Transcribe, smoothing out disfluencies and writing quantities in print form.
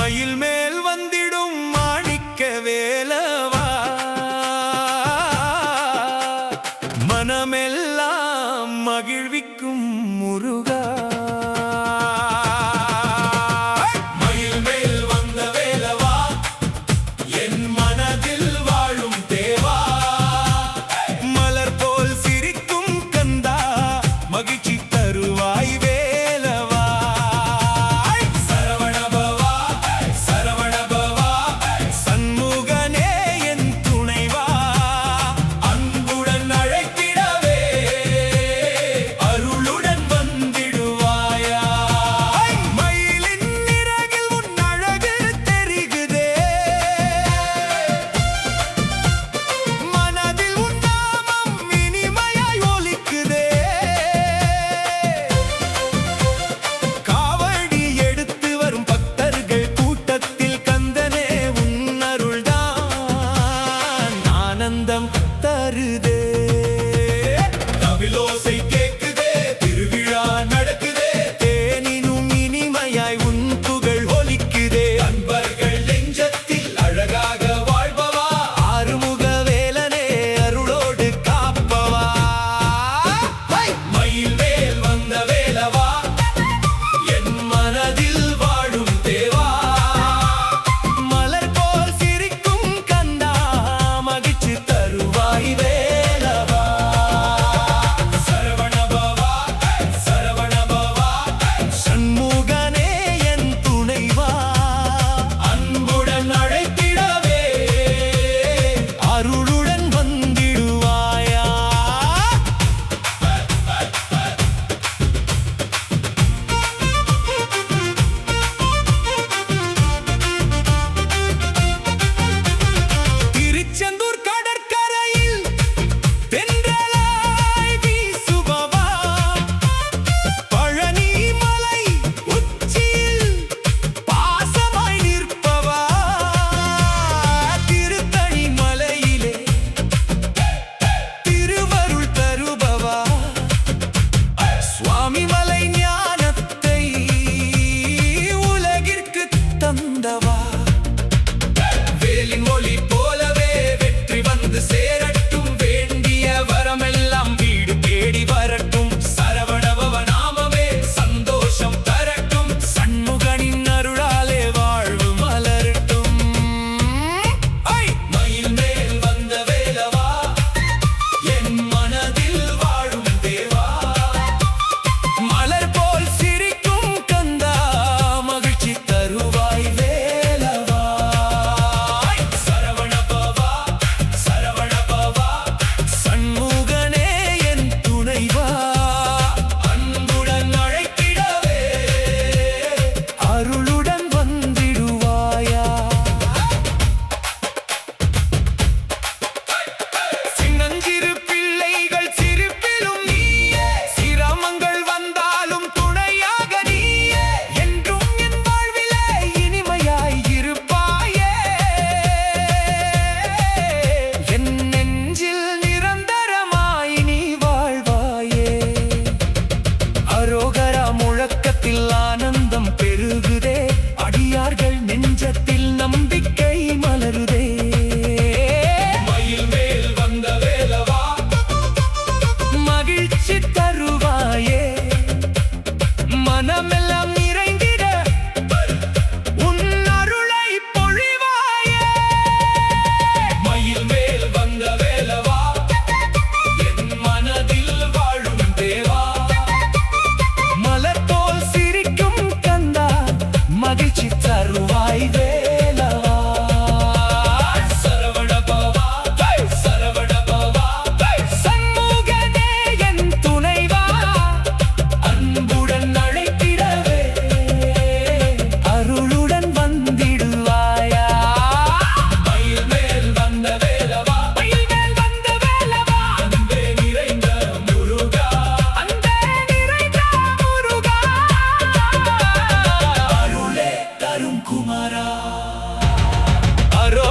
மயில் மேல் வந்திடும் மாணிக்க வேலவா, மனமெல்லாம் மகிழ்விக்கும் முருகா. மயில் மேல் வந்த வேலவா, என் மனதில் வாழும் தேவா, மலர் போல் சிரிக்கும் கந்தா, மகிழ்ச்சி தருவாய் வேலவா. சரவணபவா சரவணபவா, சண்முகனே என் துணைவா, அன்புடன் அழைத்திடவே அருளுடன் வந்திடுவாயா. மயிலின் இறகில் உன் அழகு தெரிகுதே, மனதில் உன் நாமம் இனிமையாய் ஒலிக்குதே. காவடி எடுத்து வரும் பக்தர்கள் கூட்டத்தில் கந்தனே உன் அருள்தான் ஆனந்தம் தருதே. தவிலோசை கேக்குதே, திருவிழா நடக்குதே, தேனினும் இனிமையாய் உன் புகழ் ஒலிக்குதே. அன்பர்கள் நெஞ்சத்தில் அழகாக வாழ்பவா, ஆறுமுக வேலனே அருளோடு காப்பவா. மயில் மேல் வந்த வேலவா, என் மனதில் வாழும் தேவா, மலர் போல் சிரிக்கும் கந்தா, மகிழ்ச்சி தருவாய் வேலவா. சரவணபவா சரவணபவா, சண்முகனே என் துணைவா, அன்புடன் அழைத்திடவே அருளுடன் வந்திடுவாயா. திருச்செந்தூர் கடற்கரையில் தென்றலாய் வீசுபவா, பழனி மலை உச்சியில் பாசமாய் நிற்பவா, திருத்தணி மலையிலே திருவருள் தருபவா, சுவாமி மலை ஞானத்தை உலகிற்கு தந்தவா. வேலின் ஒளி போலவே வெற்றி வந்து சேரட்டும், வேண்டிய வரமெல்லாம் வீடு தேடி வரட்டும். சரவணபவ நாமமே சந்தோஷம் தரட்டும், சண்முகனின் அருளாலே வாழ்வு மலரட்டும். மயில் மேல் வந்த வேலவா, என் மனதில் வாழும் தேவா, மலர் போல் சிரிக்கும் கந்தா, மகிழ்ச்சி தருவாய் வேலவா. சரவணபவா சரவணபவா, சண்முகனே என் துணைவா, அன்புடன் அழைத்திடவே அருளுடன் வந்திடுவாயா. சின்னஞ்சிறு பிள்ளைகள் சிரிப்பிலும் நீயே, சிரமங்கள் வந்தாலும் துணையாக நீயே, என்றும் என் வாழ்விலே இனிமையாய் இருப்பாயே. என் நெஞ்சில் நிரந்தரமாய் நீ வாழ்வாயே. அரோகரா முழக்கத்தில் ஆனந்தம் பெருகுதே, அடியார்கள் நெஞ்சத்தில் நம்பிக்கை மலருதே. மயில் மேல் வந்த வேலவா, மகிழ்ச்சி தருவாயே, மனமெல்லாம் நிறைந்திட உன் அருளை பொழிவாயே. மயில் மேல் வந்த வேலவா, என் மனதில் வாழும் தேவா, மலர் போல் சிரிக்கும் கந்தா, மகிழ்ச்சி தருவாய் வேலவா. சரவணபவா சரவணபவா, சண்முகனே என் துணைவா, அன்புடன் அழைத்திடவே அருளுடன் வந்திடுவாயா. மயில் மேல் வந்த வேலவா, மயில் மேல் வந்த வேலவா, அன்பே நிறைந்த முருகா, அன்பே நிறைந்த முருகா, அருளே தரும் குமாரா. அரோ